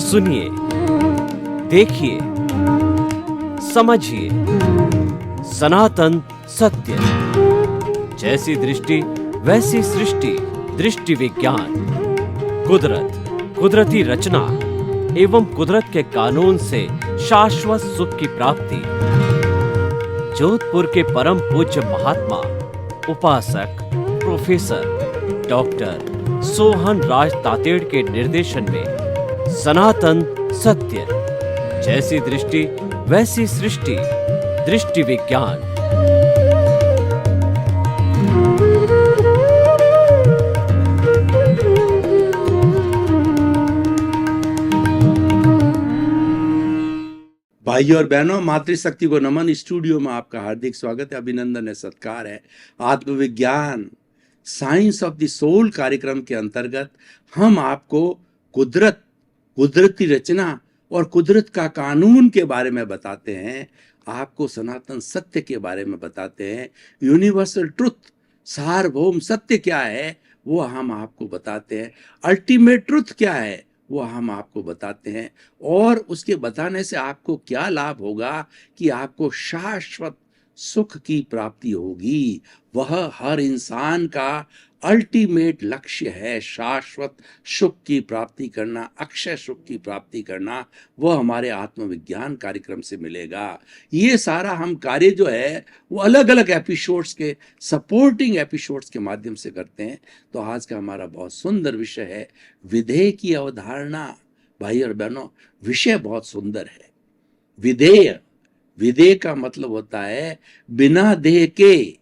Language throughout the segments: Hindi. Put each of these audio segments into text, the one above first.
सुनिए, देखिए, समझिए सनातन सत्य। जैसी दृष्टि वैसी सृष्टि, दृष्टि विज्ञान। कुदरत, कुदरती रचना एवं कुदरत के कानून से शाश्वत सुख की प्राप्ति। जोधपुर के परम पूज्य महात्मा उपासक प्रोफेसर डॉक्टर सोहन राज तातेड़ के निर्देशन में सनातन सत्य। जैसी दृष्टि वैसी सृष्टि, दृष्टि विज्ञान। भाइयों और बहनों, मातृशक्ति को नमन। स्टूडियो में आपका हार्दिक स्वागत है, अभिनंदन है, सत्कार है। आत्मविज्ञान साइंस ऑफ द सोल कार्यक्रम के अंतर्गत हम आपको कुदरत, कुदरती रचना और कुदरत का कानून के बारे में बताते हैं। आपको सनातन सत्य के बारे में बताते हैं। यूनिवर्सल ट्रुथ, सार्वभौम सत्य क्या है वो हम आपको बताते हैं। अल्टीमेट ट्रुथ क्या है वो हम आपको बताते हैं। और उसके बताने से आपको क्या लाभ होगा कि आपको शाश्वत सुख की प्राप्ति होगी। वह हर इंसान का अल्टीमेट लक्ष्य है, शाश्वत सुख की प्राप्ति करना, अक्षय सुख की प्राप्ति करना। वह हमारे आत्मविज्ञान कार्यक्रम से मिलेगा। ये सारा हम कार्य जो है वो अलग अलग एपिसोड्स के, सपोर्टिंग एपिसोड्स के माध्यम से करते हैं। तो आज का हमारा बहुत सुंदर विषय है विधेय की अवधारणा। भाई और बहनों, विषय बहुत सुंदर है। विधेय, विधेय का मतलब होता है बिना देह के,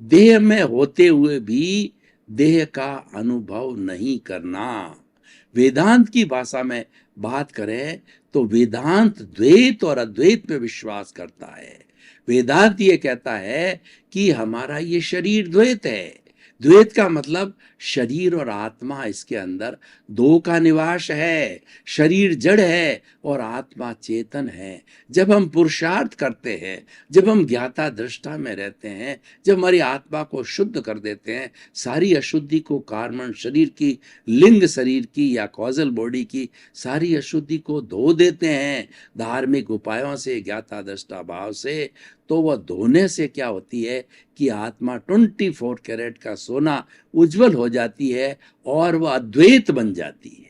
देह में होते हुए भी देह का अनुभव नहीं करना। वेदांत की भाषा में बात करें तो वेदांत द्वैत और अद्वैत में विश्वास करता है। वेदांत ये कहता है कि हमारा ये शरीर द्वैत है। द्वैत का मतलब शरीर और आत्मा, इसके अंदर दो का निवास है। शरीर जड़ है और आत्मा चेतन है। जब हम पुरुषार्थ करते हैं, जब हम ज्ञाता दृष्टा में रहते हैं, जब हमारी आत्मा को शुद्ध कर देते हैं, सारी अशुद्धि को, कार्बन शरीर की, लिंग शरीर की या कॉजल बॉडी की सारी अशुद्धि को धो देते हैं धार्मिक उपायों से, ज्ञाता दृष्टा भाव से, तो वह धोने से क्या होती है कि आत्मा 24 कैरेट का सोना उज्जवल हो जाती है और वह अद्वैत बन जाती है।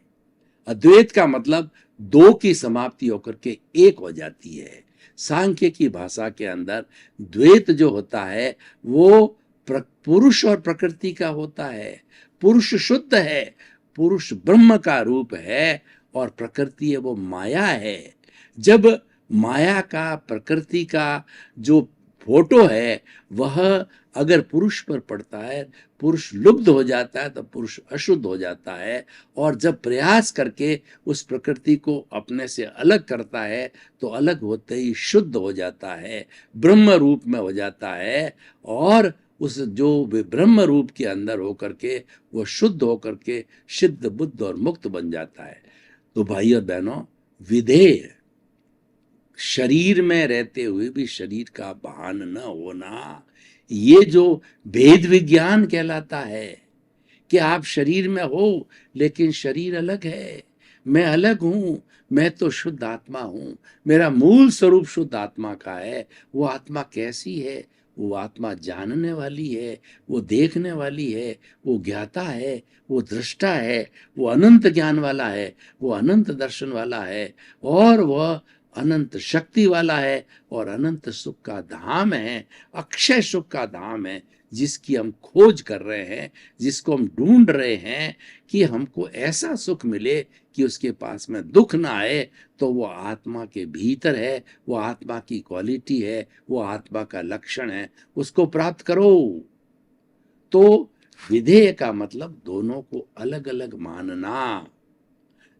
अद्वैत का मतलब दो की समाप्ति होकर के एक हो जाती है। सांख्य की भाषा के अंदर द्वैत जो होता है वो पुरुष और प्रकृति का होता है। पुरुष शुद्ध है, पुरुष ब्रह्म का रूप है और प्रकृति है वो माया है। जब माया का, प्रकृति का जो फोटो है वह अगर पुरुष पर पड़ता है, पुरुष लुब्ध हो जाता है तो पुरुष अशुद्ध हो जाता है। और जब प्रयास करके उस प्रकृति को अपने से अलग करता है तो अलग होते ही शुद्ध हो जाता है, ब्रह्म रूप में हो जाता है। और उस जो ब्रह्म रूप के अंदर होकर के वो शुद्ध होकर के सिद्ध, बुद्ध और मुक्त बन जाता है। तो भाई और बहनों, विधेय, शरीर में रहते हुए भी शरीर का भान न होना, ये जो भेद विज्ञान कहलाता है कि आप शरीर में हो लेकिन शरीर अलग है। मैं अलग हूं, मैं तो शुद्ध आत्मा हूं, मेरा मूल स्वरूप शुद्ध आत्मा का है। वो आत्मा कैसी है? वो आत्मा जानने वाली है, वो देखने वाली है, वो ज्ञाता है, वो दृष्टा है, वो अनंत ज्ञान वाला है, वो अनंत दर्शन वाला है और वह अनंत शक्ति वाला है और अनंत सुख का धाम है, अक्षय सुख का धाम है, जिसकी हम खोज कर रहे हैं, जिसको हम ढूंढ रहे हैं कि हमको ऐसा सुख मिले कि उसके पास में दुख ना आए। तो वो आत्मा के भीतर है, वो आत्मा की क्वालिटी है, वो आत्मा का लक्षण है, उसको प्राप्त करो। तो विधेय का मतलब दोनों को अलग अलग मानना,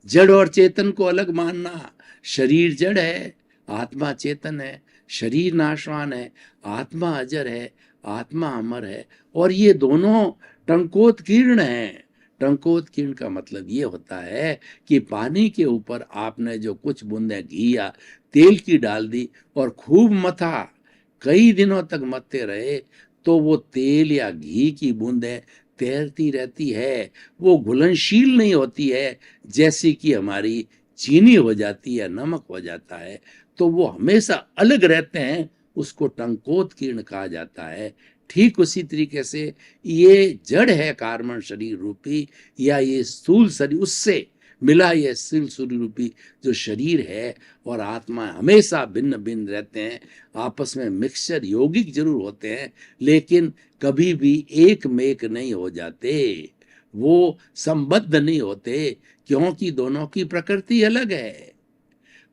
जड़ और चेतन को अलग मानना। शरीर जड़ है, आत्मा चेतन है। शरीर नाशवान है, आत्मा अजर है, आत्मा अमर है। और ये दोनों टंकोत्कीर्ण हैं। टंकोत्कीर्ण का मतलब ये होता है कि पानी के ऊपर आपने जो कुछ बूंदें घी या तेल की डाल दी और खूब मथा, कई दिनों तक मथते रहे, तो वो तेल या घी की बूंदें तैरती रहती है, वो घुलनशील नहीं होती है जैसी कि हमारी चीनी हो जाती है, नमक हो जाता है, तो वो हमेशा अलग रहते हैं, उसको टंकोत्कीर्ण कहा जाता है। ठीक उसी तरीके से ये जड़ है कार्बन शरीर रूपी, या ये स्थूल शरीर, उससे मिला ये स्थूल शरीर रूपी जो शरीर है और आत्मा हमेशा भिन्न भिन्न रहते हैं, आपस में मिक्सचर यौगिक जरूर होते हैं, लेकिन कभी भी एक में एक नहीं हो जाते, वो संबद्ध नहीं होते, क्योंकि दोनों की प्रकृति अलग है।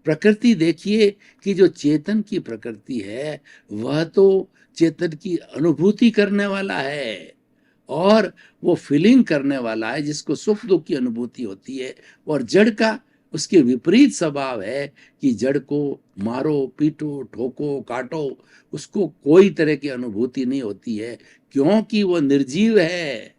प्रकृति देखिए कि जो चेतन की प्रकृति है वह तो चेतन की अनुभूति करने वाला है और वो फीलिंग करने वाला है, जिसको सुख दुख की अनुभूति होती है। और जड़ का उसके विपरीत स्वभाव है कि जड़ को मारो पीटो ठोको काटो, उसको कोई तरह की अनुभूति नहीं होती है, क्योंकि वो निर्जीव है।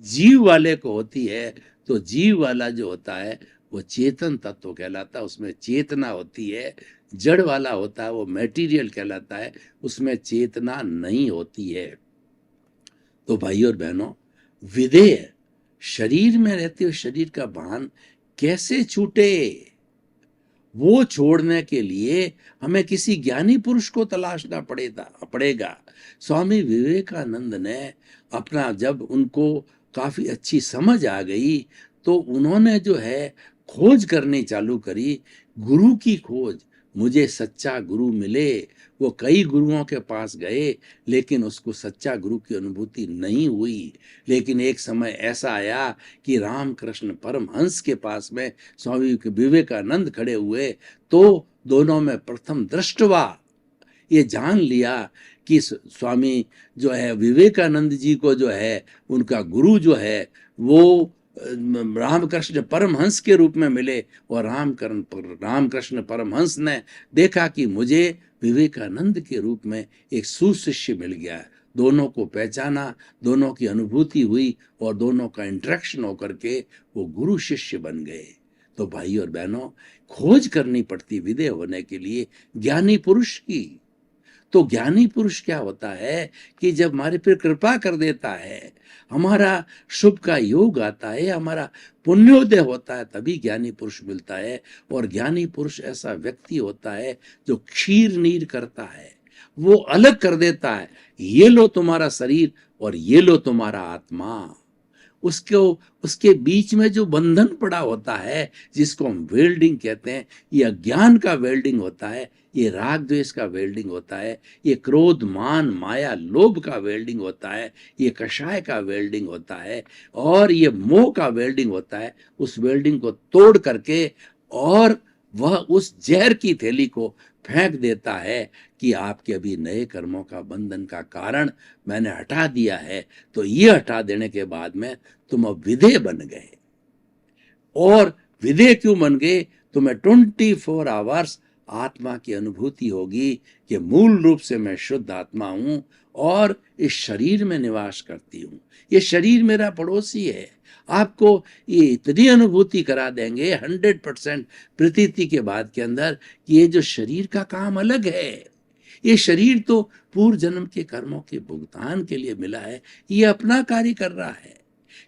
जीव वाले को होती है, तो जीव वाला जो होता है वो चेतन तत्व कहलाता है, उसमें चेतना होती है। जड़ वाला होता है वो मैटीरियल कहलाता है, उसमें चेतना नहीं होती है। तो भाई और बहनों, विधेय शरीर में रहते हुए शरीर का भान कैसे छूटे, वो छोड़ने के लिए हमें किसी ज्ञानी पुरुष को तलाशना पड़ेगा। स्वामी विवेकानंद ने अपना, जब उनको काफी अच्छी समझ आ गई, तो उन्होंने जो है खोज करनी चालू करी, गुरु की खोज। मुझे सच्चा गुरु मिले। वो कई गुरुओं के पास गए, लेकिन उसको सच्चा गुरु की अनुभूति नहीं हुई। लेकिन एक समय ऐसा आया कि रामकृष्ण परमहंस के पास में स्वामी विवेकानंद खड़े हुए, तो दोनों में प्रथम दृष्टवा ये जान लिया कि स्वामी जो है विवेकानंद जी को जो है उनका गुरु जो है वो रामकृष्ण परमहंस के रूप में मिले, और रामकृष्ण परमहंस ने देखा कि मुझे विवेकानंद के रूप में एक सुशिष्य मिल गया। दोनों को पहचाना, दोनों की अनुभूति हुई और दोनों का इंटरेक्शन होकर के वो गुरु शिष्य बन गए। तो भाई और बहनों, खोज करनी पड़ती विधेय होने के लिए ज्ञानी पुरुष की। तो ज्ञानी पुरुष क्या होता है कि जब हमारे पर कृपा कर देता है, हमारा शुभ का योग आता है, हमारा पुण्योदय होता है, तभी ज्ञानी पुरुष मिलता है। और ज्ञानी पुरुष ऐसा व्यक्ति होता है जो क्षीर नीर करता है, वो अलग कर देता है, ये लो तुम्हारा शरीर और ये लो तुम्हारा आत्मा। उसके बीच में जो बंधन पड़ा होता है, जिसको हम वेल्डिंग कहते हैं, ये अज्ञान का वेल्डिंग होता है, ये राग द्वेष का वेल्डिंग होता है, ये क्रोध मान माया लोभ का वेल्डिंग होता है, ये कषाय का वेल्डिंग होता है, और ये मोह का वेल्डिंग होता है। उस वेल्डिंग को तोड़ करके और वह उस जहर की थैली को फेंक देता है कि आपके अभी नए कर्मों का बंधन का कारण मैंने हटा दिया है। तो ये हटा देने के बाद में तुम अब विधेय बन गए। और विधेय क्यों बन गए? तुम्हें 24 आवर्स आत्मा की अनुभूति होगी कि मूल रूप से मैं शुद्ध आत्मा हूं और इस शरीर में निवास करती हूं। ये शरीर मेरा पड़ोसी है। आपको ये इतनी अनुभूति करा देंगे 100% प्रतीति के बाद के अंदर कि ये जो शरीर का काम अलग है, ये शरीर तो पूर्व जन्म के कर्मों के भुगतान के लिए मिला है, ये अपना कार्य कर रहा है,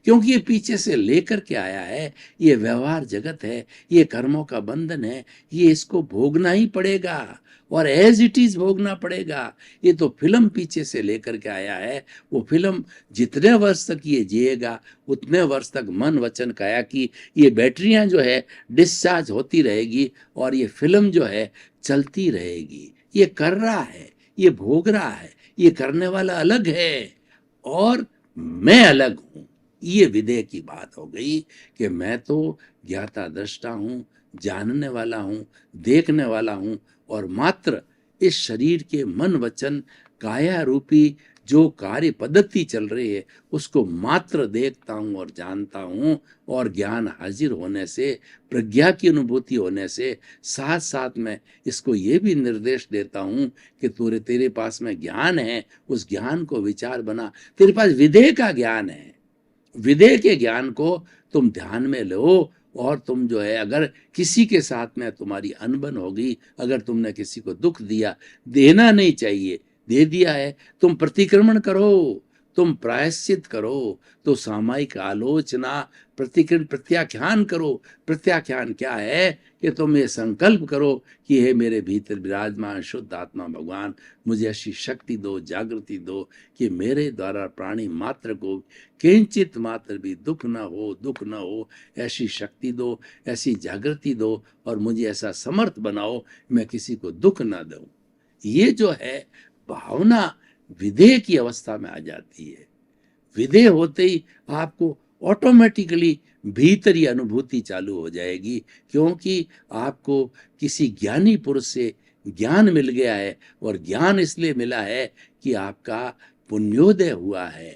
क्योंकि ये पीछे से लेकर के आया है। ये व्यवहार जगत है, ये कर्मों का बंधन है, ये इसको भोगना ही पड़ेगा और एज इट इज भोगना पड़ेगा। ये तो फिल्म पीछे से लेकर के आया है। वो फिल्म जितने वर्ष तक ये जिएगा उतने वर्ष तक मन वचन काया की ये बैटरियां जो है डिस्चार्ज होती रहेगी और ये फिल्म जो है चलती रहेगी। ये कर रहा है, ये भोग रहा है, ये करने वाला अलग है और मैं अलग हूं। ये विधेय की बात हो गई कि मैं तो ज्ञाता दृष्टा हूं, जानने वाला हूं, देखने वाला हूं, और मात्र इस शरीर के मन वचन काया रूपी जो कार्य पद्धति चल रही है उसको मात्र देखता हूं और जानता हूं। और ज्ञान हाजिर होने से, प्रज्ञा की अनुभूति होने से साथ साथ में इसको ये भी निर्देश देता हूं कि तेरे पास में ज्ञान है, उस ज्ञान को विचार बना। तेरे पास विधेय का ज्ञान है, विधेय के ज्ञान को तुम ध्यान में लो। और तुम जो है अगर किसी के साथ में तुम्हारी अनबन होगी, अगर तुमने किसी को दुख दिया, देना नहीं चाहिए, दे दिया है, तुम प्रतिक्रमण करो, तुम प्रायश्चित करो, तो सामायिक आलोचना, प्रतिकृत प्रत्याख्यान करो। प्रत्याख्यान क्या है कि तुम ये संकल्प करो कि हे मेरे भीतर विराजमान शुद्ध आत्मा भगवान, मुझे ऐसी शक्ति दो, जागृति दो कि मेरे द्वारा प्राणी मात्र को किंचित मात्र भी दुख न हो, दुख न हो। ऐसी शक्ति दो, ऐसी जागृति दो, और मुझे ऐसा समर्थ बनाओ मैं किसी को दुख ना दूं। ये जो है भावना विधेय की अवस्था में आ जाती है। विधेय होते ही आपको ऑटोमेटिकली भीतर ये अनुभूति चालू हो जाएगी, क्योंकि आपको किसी ज्ञानी पुरुष से ज्ञान मिल गया है, और ज्ञान इसलिए मिला है कि आपका पुण्योदय हुआ है।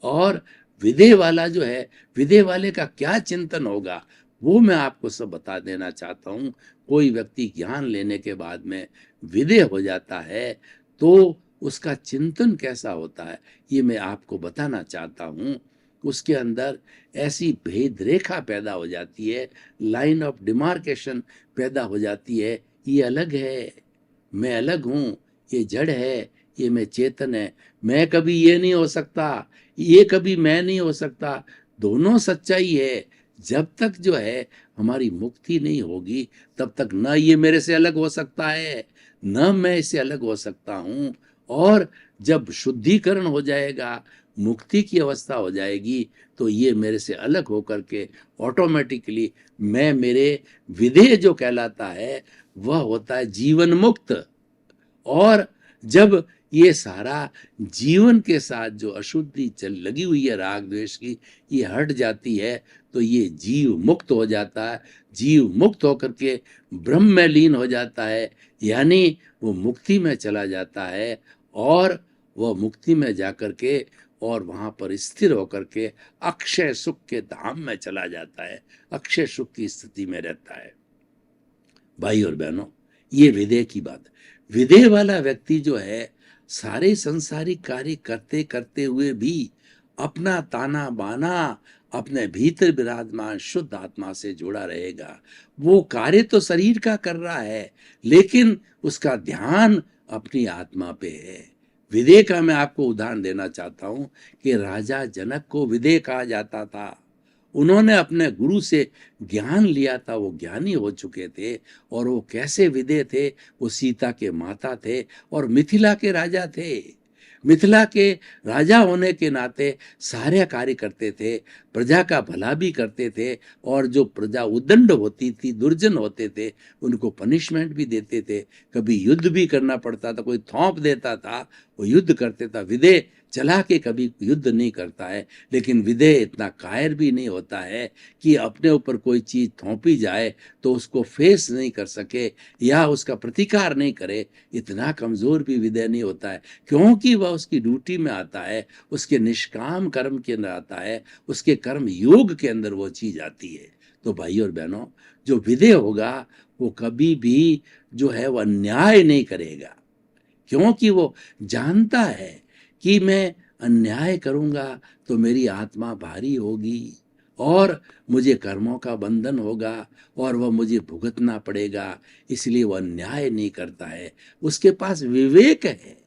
और विधेय वाला जो है, विधेय वाले का क्या चिंतन होगा वो मैं आपको सब बता देना चाहता हूँ। कोई व्यक्ति ज्ञान लेने के बाद में विधेय हो जाता है तो उसका चिंतन कैसा होता है ये मैं आपको बताना चाहता हूँ। उसके अंदर ऐसी भेद रेखा पैदा हो जाती है, लाइन ऑफ डिमार्केशन पैदा हो जाती है। ये अलग है, मैं अलग हूँ, ये जड़ है, ये मैं चेतन है। मैं कभी ये नहीं हो सकता, ये कभी मैं नहीं हो सकता। दोनों सच्चाई है। जब तक जो है हमारी मुक्ति नहीं होगी तब तक न ये मेरे से अलग हो सकता है, न मैं इससे अलग हो सकता हूँ। और जब शुद्धिकरण हो जाएगा, मुक्ति की अवस्था हो जाएगी, तो ये मेरे से अलग होकर के ऑटोमेटिकली मैं, मेरे विधेय जो कहलाता है वह होता है जीवन मुक्त। और जब ये सारा जीवन के साथ जो अशुद्धि चल लगी हुई है राग द्वेष की, ये हट जाती है, तो ये जीव मुक्त हो जाता है। जीव मुक्त होकर के ब्रह्म में लीन हो जाता है, यानी वो मुक्ति में चला जाता है। और वह मुक्ति में जाकर के और वहां पर स्थिर होकर के अक्षय सुख के धाम में चला जाता है, अक्षय सुख की स्थिति में रहता है। भाई और बहनों, ये विधेय की बात है। विधेय वाला व्यक्ति जो है सारे संसारिक कार्य करते करते हुए भी अपना ताना बाना अपने भीतर विराजमान शुद्ध आत्मा से जुड़ा रहेगा। वो कार्य तो शरीर का कर रहा है, लेकिन उसका ध्यान अपनी आत्मा पे है। विधेय का मैं आपको उदाहरण देना चाहता हूं कि राजा जनक को विधेय कहा जाता था। उन्होंने अपने गुरु से ज्ञान लिया था, वो ज्ञानी हो चुके थे। और वो कैसे विधेय थे? वो सीता के माता थे और मिथिला के राजा थे। मिथिला के राजा होने के नाते सारे कार्य करते थे, प्रजा का भला भी करते थे। और जो प्रजा उद्दंड होती थी, दुर्जन होते थे, उनको पनिशमेंट भी देते थे। कभी युद्ध भी करना पड़ता था, कोई थोप देता था, वो युद्ध करते था। विधेय चला के कभी युद्ध नहीं करता है, लेकिन विधेय इतना कायर भी नहीं होता है कि अपने ऊपर कोई चीज थोपी जाए तो उसको फेस नहीं कर सके या उसका प्रतिकार नहीं करे। इतना कमजोर भी विधेय नहीं होता है, क्योंकि वह उसकी ड्यूटी में आता है, उसके निष्काम कर्म के अंदर आता है, उसके कर्म योग के अंदर वो चीज आती है। तो भाई और बहनों, जो विधेय होगा वो कभी भी जो है वह अन्याय नहीं करेगा, क्योंकि वो जानता है कि मैं अन्याय करूंगा तो मेरी आत्मा भारी होगी और मुझे कर्मों का बंधन होगा और वह मुझे भुगतना पड़ेगा। इसलिए वह अन्याय नहीं करता है। उसके पास विवेक है।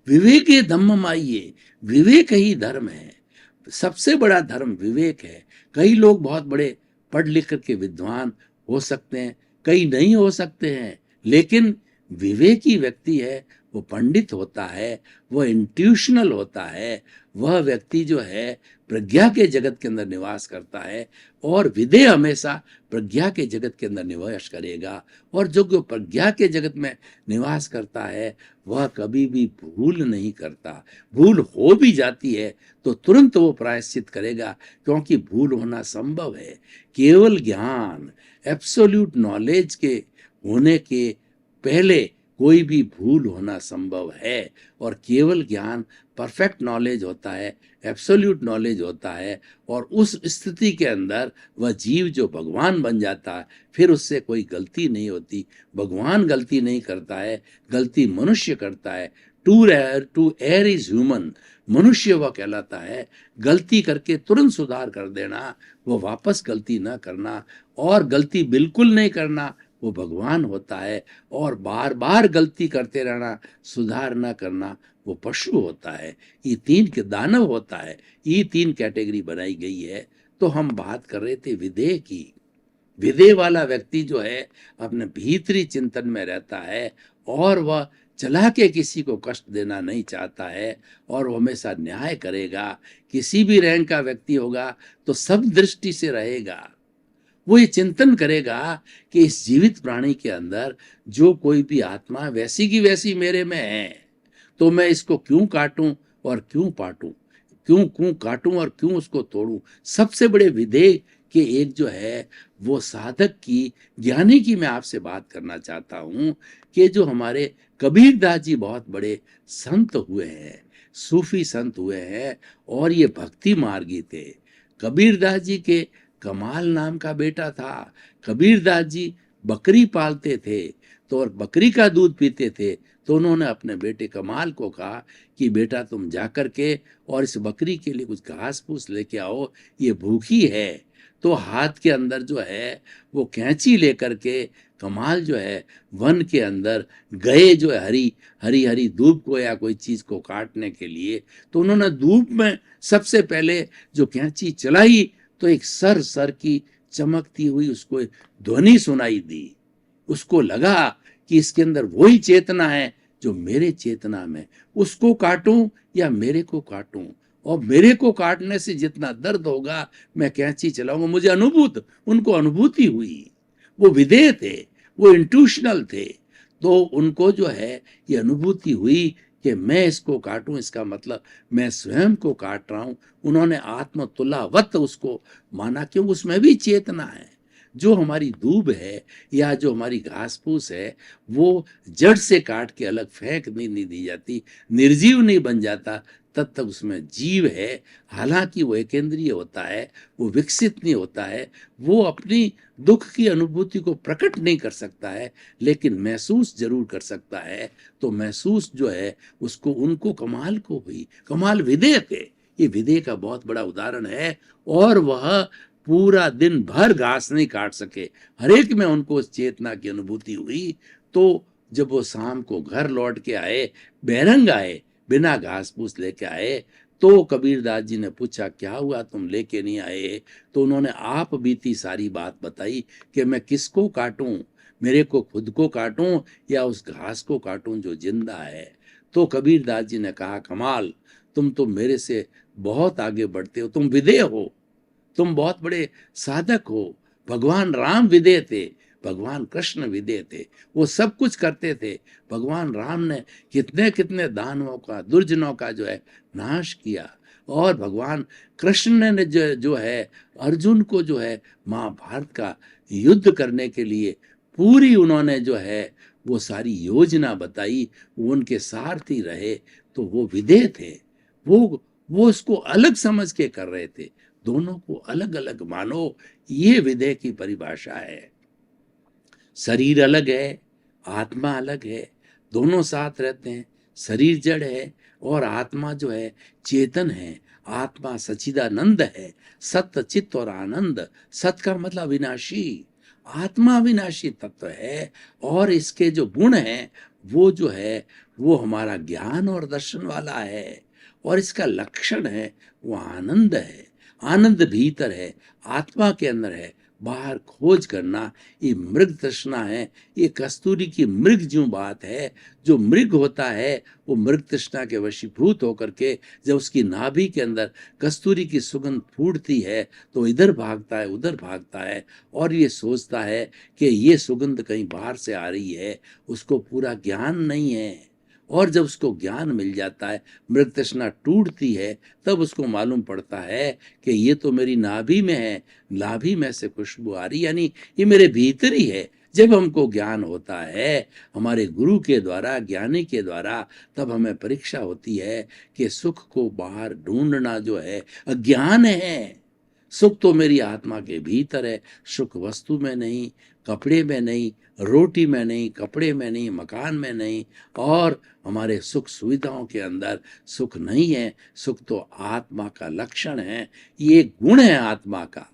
विवेक ये धम्म आइए, विवेक ही धर्म है। सबसे बड़ा धर्म विवेक है। कई लोग बहुत बड़े पढ़ लिख करके विद्वान हो सकते हैं, कई नहीं हो सकते हैं, लेकिन विवेकी व्यक्ति है वो पंडित होता है, वह इंट्यूशनल होता है। वह व्यक्ति जो है प्रज्ञा के जगत के अंदर निवास करता है और विधेय हमेशा प्रज्ञा के जगत के अंदर निवास करेगा। और जो प्रज्ञा के जगत में निवास करता है वह कभी भी भूल नहीं करता। भूल हो भी जाती है तो तुरंत वो प्रायश्चित करेगा, क्योंकि भूल होना संभव है। केवल ज्ञान, एब्सोल्यूट नॉलेज के होने के पहले कोई भी भूल होना संभव है। और केवल ज्ञान परफेक्ट नॉलेज होता है, एब्सोल्यूट नॉलेज होता है। और उस स्थिति के अंदर वह जीव जो भगवान बन जाता है, फिर उससे कोई गलती नहीं होती। भगवान गलती नहीं करता है, गलती मनुष्य करता है। टू एयर इज ह्यूमन, मनुष्य वह कहलाता है। गलती करके तुरंत सुधार कर देना, वो वापस गलती ना करना, और गलती बिल्कुल नहीं करना, वो भगवान होता है, और बार बार गलती करते रहना, सुधार न करना, वो पशु होता है। ये तीन के दानव होता है, ये तीन कैटेगरी बनाई गई है। तो हम बात कर रहे थे विदेह की। विदेह वाला व्यक्ति जो है अपने भीतरी चिंतन में रहता है, और वह चला के किसी को कष्ट देना नहीं चाहता है, और वो हमेशा न्याय करेगा। किसी भी रैंक का व्यक्ति होगा तो सब दृष्टि से रहेगा। वो ये चिंतन करेगा कि इस जीवित प्राणी के अंदर जो कोई भी आत्मा वैसी की वैसी मेरे में है, तो मैं इसको क्यों काटूं और क्यों पाटूं, क्यों क्यों काटूं और क्यों उसको तोड़ूं। सबसे बड़े विधेय के एक जो है वो साधक की, ज्ञानी की मैं आपसे बात करना चाहता हूं कि जो हमारे कबीरदास जी बहुत बड़े संत हुए हैं, सूफी संत हुए हैं, और ये भक्ति मार्गी थे। कबीरदास जी के कमाल नाम का बेटा था। कबीरदास जी बकरी पालते थे, तो और बकरी का दूध पीते थे। तो उन्होंने अपने बेटे कमाल को कहा कि बेटा तुम जाकर के और इस बकरी के लिए कुछ घास फूस लेके आओ, ये भूखी है। तो हाथ के अंदर जो है वो कैंची लेकर के कमाल जो है वन के अंदर गए, जो है हरी हरी हरी धूप को या कोई चीज को काटने के लिए। तो उन्होंने धूप में सबसे पहले जो कैंची चलाई, तो एक सर सर की चमकती हुई उसको ध्वनि सुनाई दी। उसको लगा कि इसके अंदर वही चेतना है जो मेरे चेतना में, उसको काटूं या मेरे को काटूं। और मेरे को काटने से जितना दर्द होगा मैं कैंची चलाऊंगा। मुझे उनको अनुभूति हुई। वो विधेय थे, वो इंट्यूशनल थे। तो उनको जो है ये अनुभूति हुई कि मैं इसको काटूं, इसका मतलब मैं स्वयं को काट रहा हूं। उन्होंने आत्मतुलावत उसको माना, क्यों उसमें भी चेतना है। जो हमारी दूब है या जो हमारी घास फूस है, वो जड़ से काट के अलग फेंक नहीं दी जाती, निर्जीव नहीं बन जाता, तब तक उसमें जीव है। हालांकि वो एकेंद्रीय होता है, वो विकसित नहीं होता है, वो अपनी दुख की अनुभूति को प्रकट नहीं कर सकता है, लेकिन महसूस जरूर कर सकता है। तो महसूस जो है उसको, उनको कमाल को हुई। कमाल विधेय थे, ये विधेय का बहुत बड़ा उदाहरण है। और वह पूरा दिन भर घास नहीं काट सके, हर एक में उनको उस चेतना की अनुभूति हुई। तो जब वो शाम को घर लौट के आए, बहरंग आए, बिना घास फूस लेके आए, तो कबीरदास जी ने पूछा क्या हुआ तुम लेके नहीं आए। तो उन्होंने आप बीती सारी बात बताई कि मैं किसको काटूं, मेरे को खुद को काटूं या उस घास को काटूं जो जिंदा है। तो कबीरदास जी ने कहा कमाल, तुम तो मेरे से बहुत आगे बढ़ते हो, तुम विधेय हो, तुम बहुत बड़े साधक हो। भगवान राम विधेय थे, भगवान कृष्ण विधेय थे, वो सब कुछ करते थे। भगवान राम ने कितने कितने दानवों का, दुर्जनों का जो है नाश किया। और भगवान कृष्ण ने जो है अर्जुन को जो है महाभारत का युद्ध करने के लिए पूरी उन्होंने जो है वो सारी योजना बताई, वो उनके सारथी रहे। तो वो विधेय थे, वो उसको अलग समझ के कर रहे थे। दोनों को अलग अलग मानो, ये विधेय की परिभाषा है। शरीर अलग है, आत्मा अलग है, दोनों साथ रहते हैं। शरीर जड़ है और आत्मा जो है चेतन है। आत्मा सच्चिदानंद है, सत्य चित्त और आनंद। सत का मतलब अविनाशी, आत्मा अविनाशी तत्व है। और इसके जो गुण हैं वो जो है वो हमारा ज्ञान और दर्शन वाला है। और इसका लक्षण है वो आनंद है। आनंद भीतर है, आत्मा के अंदर है, बाहर खोज करना ये मृग तृष्णा है। ये कस्तूरी की मृग जो बात है, जो मृग होता है वो मृग तृष्णा के वशीभूत होकर के जब उसकी नाभि के अंदर कस्तूरी की सुगंध फूटती है तो इधर भागता है, उधर भागता है, और ये सोचता है कि ये सुगंध कहीं बाहर से आ रही है। उसको पूरा ज्ञान नहीं है। और जब उसको ज्ञान मिल जाता है, मृग तृष्णा टूटती है, तब उसको मालूम पड़ता है कि ये तो मेरी नाभि में है, नाभि में से खुशबू आ रही, यानी ये मेरे भीतर ही है। जब हमको ज्ञान होता है हमारे गुरु के द्वारा, ज्ञानी के द्वारा, तब हमें परीक्षा होती है कि सुख को बाहर ढूंढना जो है अज्ञान है। सुख तो मेरी आत्मा के भीतर है। सुख वस्तु में नहीं, कपड़े में नहीं, रोटी में नहीं, कपड़े में नहीं, मकान में नहीं, और हमारे सुख सुविधाओं के अंदर सुख नहीं है। सुख तो आत्मा का लक्षण है, ये गुण है आत्मा का।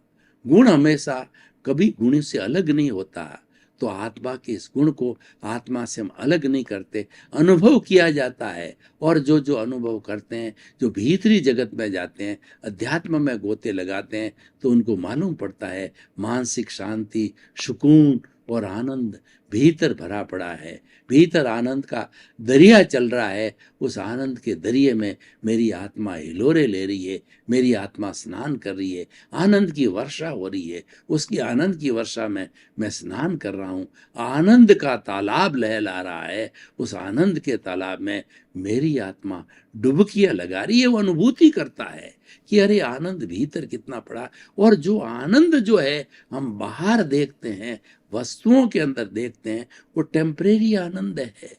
गुण हमेशा कभी गुण से अलग नहीं होता। तो आत्मा के इस गुण को आत्मा से हम अलग नहीं करते, अनुभव किया जाता है। और जो जो अनुभव करते हैं, जो भीतरी जगत में जाते हैं, अध्यात्म में गोते लगाते हैं, तो उनको मालूम पड़ता है मानसिक शांति, सुकून और आनंद भीतर भरा पड़ा है। भीतर आनंद का दरिया चल रहा है। उस आनंद के दरिये में मेरी आत्मा हिलोरे ले रही है, मेरी आत्मा स्नान कर रही है, आनंद की वर्षा हो रही है। उसकी आनंद की वर्षा में मैं स्नान कर रहा हूँ। आनंद का तालाब लहला रहा है। उस आनंद के तालाब में मेरी आत्मा डुबकियां लगा रही है। वो अनुभूति करता है कि अरे आनंद भीतर कितना पड़ा। और जो आनंद जो है हम बाहर देखते हैं, वस्तुओं के अंदर देखते हैं, वो टेम्परेरी आनंद है।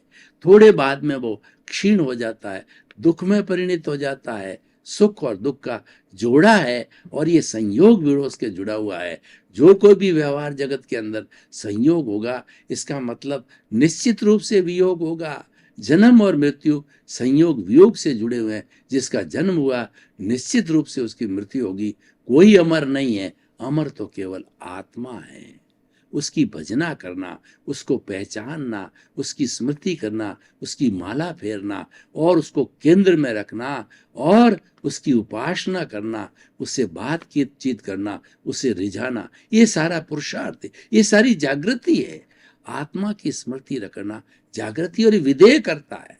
थोड़े बाद में वो क्षीण हो जाता है, दुख में परिणत हो जाता है। सुख और दुख का जोड़ा है और ये संयोग विरोध के जुड़ा हुआ है। जो कोई भी व्यवहार जगत के अंदर संयोग होगा, इसका मतलब निश्चित रूप से वियोग होगा। जन्म और मृत्यु संयोग वियोग से जुड़े हुए हैं। जिसका जन्म हुआ, निश्चित रूप से उसकी मृत्यु होगी। कोई अमर नहीं है, अमर तो केवल आत्मा है। उसकी भजना करना, उसको पहचानना, उसकी स्मृति करना, उसकी माला फेरना और उसको केंद्र में रखना और उसकी उपासना करना, उससे बातचीत करना, उसे रिझाना, ये सारा पुरुषार्थ है, ये सारी जागृति है। आत्मा की स्मृति रखना जागृति और विदेह करता है।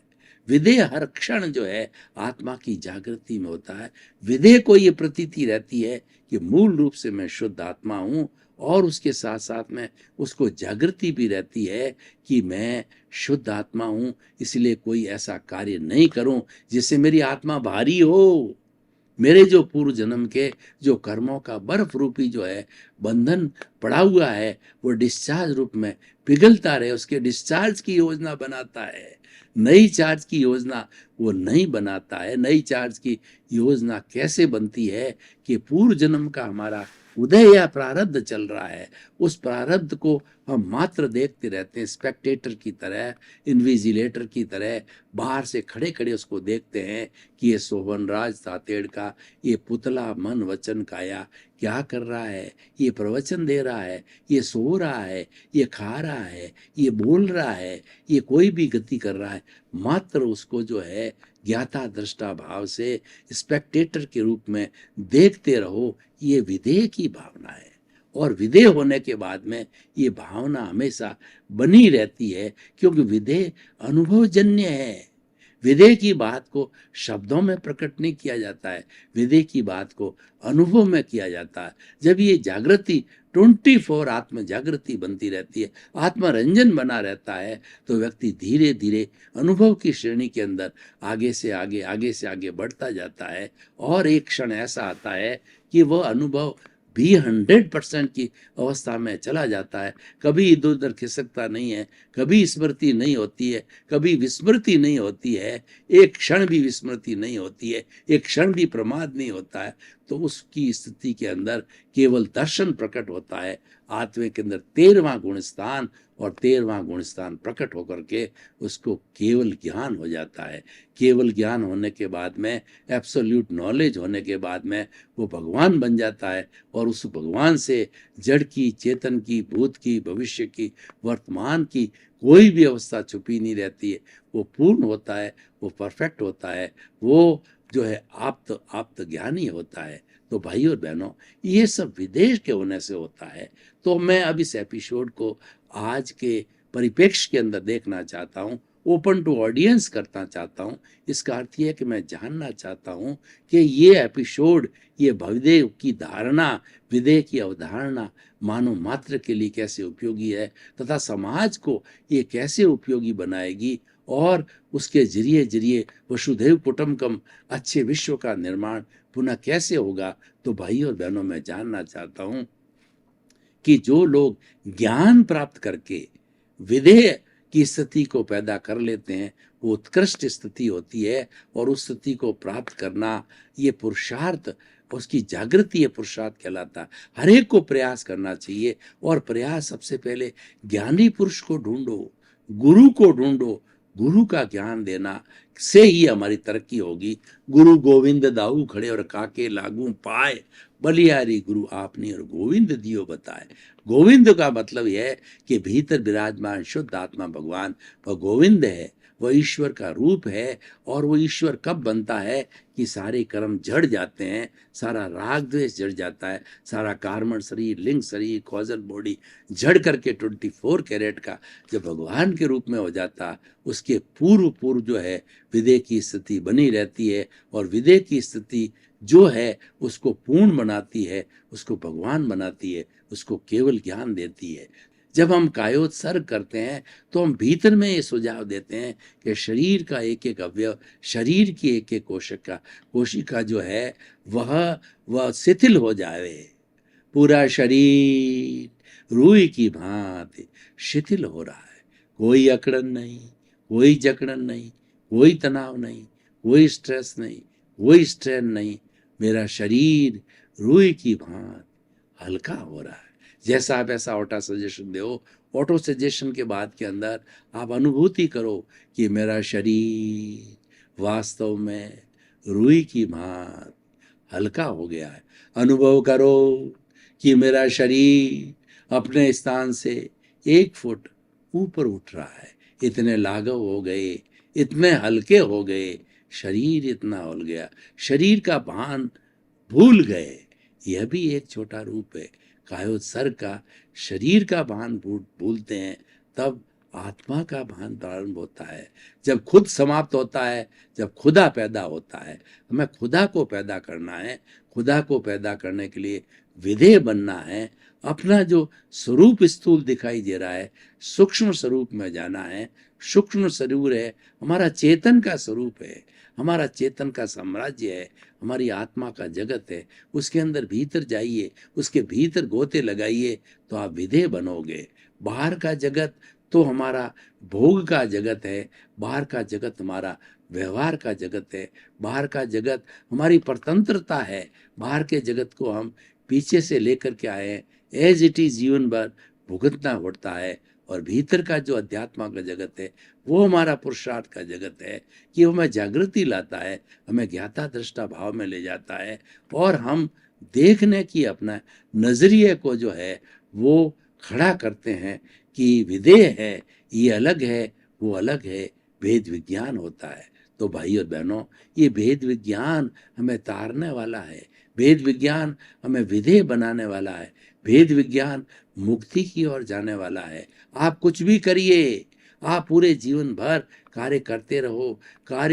विदेह हर क्षण जो है आत्मा की जागृति में होता है। विदेह को ये प्रतीति रहती है कि मूल रूप से मैं शुद्ध आत्मा हूं और उसके साथ साथ में उसको जागृति भी रहती है कि मैं शुद्ध आत्मा हूं, इसलिए कोई ऐसा कार्य नहीं करूं जिससे मेरी आत्मा भारी हो। मेरे जो पूर्व जन्म के जो कर्मों का बर्फ रूपी जो है बंधन पड़ा हुआ है, वो डिस्चार्ज रूप में पिघलता रहे, उसके डिस्चार्ज की योजना बनाता है। नई चार्ज की योजना वो नहीं बनाता है। नई चार्ज की योजना कैसे बनती है कि पूर्व जन्म का हमारा उदय या प्रारब्ध चल रहा है, उस प्रारब्ध को हम मात्र देखते रहते हैं, स्पेक्टेटर की तरह, इन्विजिलेटर की तरह बाहर से खड़े खड़े उसको देखते हैं कि ये सोहन राज तातेड़ का ये पुतला मन वचन काया क्या कर रहा है। ये प्रवचन दे रहा है, ये सो रहा है, ये खा रहा है, ये बोल रहा है, ये कोई भी गति कर रहा है। मात्र उसको जो है ज्ञाता दृष्टा भाव से स्पेक्टेटर के रूप में देखते रहो। ये विदेह की भावना है और विदेह होने के बाद में ये भावना हमेशा बनी रहती है, क्योंकि विदेह अनुभवजन्य है। विदेह की बात को शब्दों में प्रकट नहीं किया जाता है, विदेह की बात को अनुभव में किया जाता है। जब ये जागृति 24 आत्म जागृति बनती रहती है, आत्मरंजन बना रहता है, तो व्यक्ति धीरे धीरे अनुभव की श्रेणी के अंदर आगे से आगे बढ़ता जाता है। और एक क्षण ऐसा आता है कि वह अनुभव भी 100% की अवस्था में चला जाता है। कभी इधर उधर खिसकता नहीं है, कभी स्मृति नहीं होती है, कभी विस्मृति नहीं होती है, एक क्षण भी विस्मृति नहीं होती है, एक क्षण भी प्रमाद नहीं होता है। तो उसकी स्थिति के अंदर केवल दर्शन प्रकट होता है। आत्मा के अंदर 13वां गुण स्थान और 13वां गुण स्थान प्रकट होकर के उसको केवल ज्ञान हो जाता है। केवल ज्ञान होने के बाद में, एब्सोल्यूट नॉलेज होने के बाद में वो भगवान बन जाता है। और उस भगवान से जड़ की, चेतन की, भूत की, भविष्य की, वर्तमान की कोई भी अवस्था छुपी नहीं रहती है। वो पूर्ण होता है, वो परफेक्ट होता है, वो जो है आप्त ज्ञानी होता है। तो भाई और बहनों, ये सब विदेश के होने से होता है। तो मैं अब इस एपिसोड को आज के परिप्रेक्ष्य के अंदर देखना चाहता हूँ, ओपन टू ऑडियंस करना चाहता हूँ। इसका अर्थ ये है कि मैं जानना चाहता हूँ कि ये एपिसोड, ये भविदेव की धारणा, विदेह की अवधारणा मानव मात्र के लिए कैसे उपयोगी है तथा समाज को ये कैसे उपयोगी बनाएगी और उसके जरिए वसुधैव कुटुंबकम अच्छे विश्व का निर्माण पुनः कैसे होगा। तो भाई और बहनों, मैं जानना चाहता हूँ कि जो लोग ज्ञान प्राप्त करके विदेह की स्थिति को पैदा कर लेते हैं, वो उत्कृष्ट स्थिति होती है। और उस स्थिति को प्राप्त करना, ये पुरुषार्थ, उसकी जागृति, ये पुरुषार्थ कहलाता है। हर एक को प्रयास करना चाहिए। और प्रयास सबसे पहले ज्ञानी पुरुष को ढूंढो, गुरु को ढूंढो, गुरु का ज्ञान देना से ही हमारी तरक्की होगी। गुरु गोविंद दाऊ खड़े और काके लागू पाए, बलिहारी गुरु आपने और गोविंद दियो बताए। गोविंद का मतलब यह है कि भीतर विराजमान शुद्ध आत्मा भगवान वह गोविंद है, वह ईश्वर का रूप है। और वो ईश्वर कब बनता है कि सारे कर्म जड़ जाते हैं, सारा राग द्वेष जड़ जाता है, सारा कार्मण शरीर, लिंग शरीर, कॉजल बॉडी जड़ करके 24 कैरेट का जब भगवान के रूप में हो जाता, उसके पूर्व पूर्व जो है विदेह की स्थिति बनी रहती है। और विदेह की स्थिति जो है उसको पूर्ण बनाती है, उसको भगवान बनाती है, उसको केवल ज्ञान देती है। जब हम कायोत्सर्ग करते हैं तो हम भीतर में ये सुझाव देते हैं कि शरीर का एक एक अवयव, शरीर की एक एक कोशिका जो है वह शिथिल हो जाए। पूरा शरीर रूई की भांति शिथिल हो रहा है। कोई अकड़न नहीं, कोई जकड़न नहीं, कोई तनाव नहीं, कोई स्ट्रेस नहीं, कोई स्ट्रेन नहीं। मेरा शरीर रूई की भांति हल्का हो रहा है। जैसा आप ऐसा ऑटो सजेशन दो, ऑटो सजेशन के बाद के अंदर आप अनुभूति करो कि मेरा शरीर वास्तव में रूई की भांति हल्का हो गया है। अनुभव करो कि मेरा शरीर अपने स्थान से 1 फुट ऊपर उठ रहा है। इतने लाघव हो गए, इतने हल्के हो गए, शरीर इतना हो गया, शरीर का भान भूल गए। यह भी एक छोटा रूप है कायोत्सर्ग का। शरीर का भान भूलते हैं तब आत्मा का भान प्रारंभ होता है। जब खुद समाप्त होता है, जब खुदा पैदा होता है। हमें खुदा को पैदा करना है। खुदा को पैदा करने के लिए विधेय बनना है। अपना जो स्वरूप स्थूल दिखाई दे रहा है, सूक्ष्म स्वरूप में जाना है। सूक्ष्म स्वरूप है हमारा चेतन का स्वरूप है, हमारा चेतन का साम्राज्य है, हमारी आत्मा का जगत है। उसके अंदर भीतर जाइए, उसके भीतर गोते लगाइए तो आप विधेय बनोगे। बाहर का जगत तो हमारा भोग का जगत है, बाहर का जगत हमारा व्यवहार का जगत है, बाहर का जगत हमारी परतंत्रता है। बाहर के जगत को हम पीछे से लेकर के आए हैं, एज इट इज जीवन भर भुगतना पड़ता है। और भीतर का जो अध्यात्मा का जगत है वो हमारा पुरुषार्थ का जगत है कि हमें जागृति लाता है, हमें ज्ञाता दृष्टा भाव में ले जाता है। और हम देखने की अपना नजरिए को जो है वो खड़ा करते हैं कि विधेय है, ये अलग है, वो अलग है। भेद विज्ञान होता है। तो भाई और बहनों, ये भेद विज्ञान हमें तारने वाला है। भेद विज्ञान हमें विधेय बनाने वाला है। भेद विज्ञान मुक्ति की ओर जाने वाला है। आप कुछ भी करिए, आप पूरे जीवन भर कार्य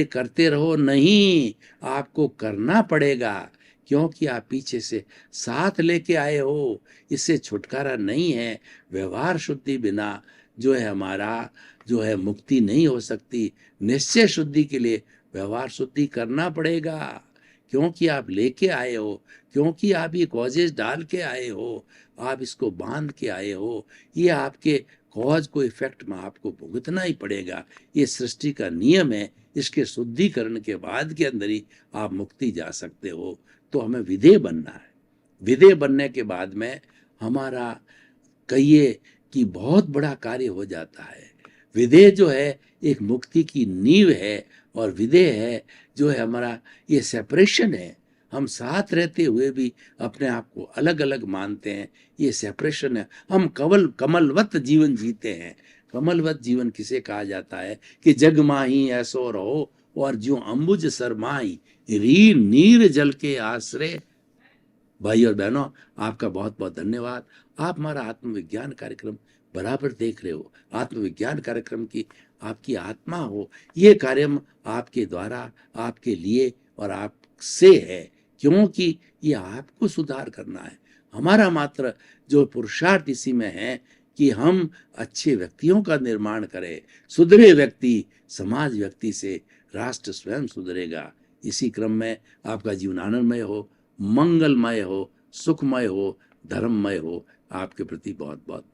करते रहो नहीं, आपको करना पड़ेगा, क्योंकि आप पीछे से साथ लेके आए हो। इससे छुटकारा नहीं है। व्यवहार शुद्धि बिना जो है हमारा जो है मुक्ति नहीं हो सकती। निश्चय शुद्धि के लिए व्यवहार शुद्धि करना पड़ेगा, क्योंकि आप लेके आए हो, क्योंकि आप ये कॉजेज डाल के आए हो, आप इसको बांध के आए हो। ये आपके कॉज को इफेक्ट में आपको भुगतना ही पड़ेगा। ये सृष्टि का नियम है। इसके शुद्धिकरण के बाद के अंदर ही आप मुक्ति जा सकते हो। तो हमें विधेय बनना है। विधेय बनने के बाद में हमारा कहिए कि बहुत बड़ा कार्य हो जाता है। विधेय जो है एक मुक्ति की नींव है। और विधेय है जो है हमारा ये सेपरेशन है। हम साथ रहते हुए भी अपने आप को अलग अलग मानते हैं, ये सेपरेशन है। हम कमलवत जीवन जीते हैं। कमलवत जीवन किसे कहा जाता है कि जग माही ऐसो रहो और जो अम्बुज सरमाई री नीर जल के आश्रय। भाई और बहनों, आपका बहुत बहुत धन्यवाद। आप हमारा आत्मविज्ञान कार्यक्रम बराबर देख रहे हो। आत्मविज्ञान कार्यक्रम की आपकी आत्मा हो, ये कार्यक्रम आपके द्वारा, आपके लिए और आपसे है, क्योंकि ये आपको सुधार करना है। हमारा मात्र जो पुरुषार्थ इसी में है कि हम अच्छे व्यक्तियों का निर्माण करें। सुधरे व्यक्ति समाज व्यक्ति से राष्ट्र स्वयं सुधरेगा। इसी क्रम में आपका जीवन आनंदमय हो, मंगलमय हो, सुखमय हो, धर्ममय हो। आपके प्रति बहुत बहुत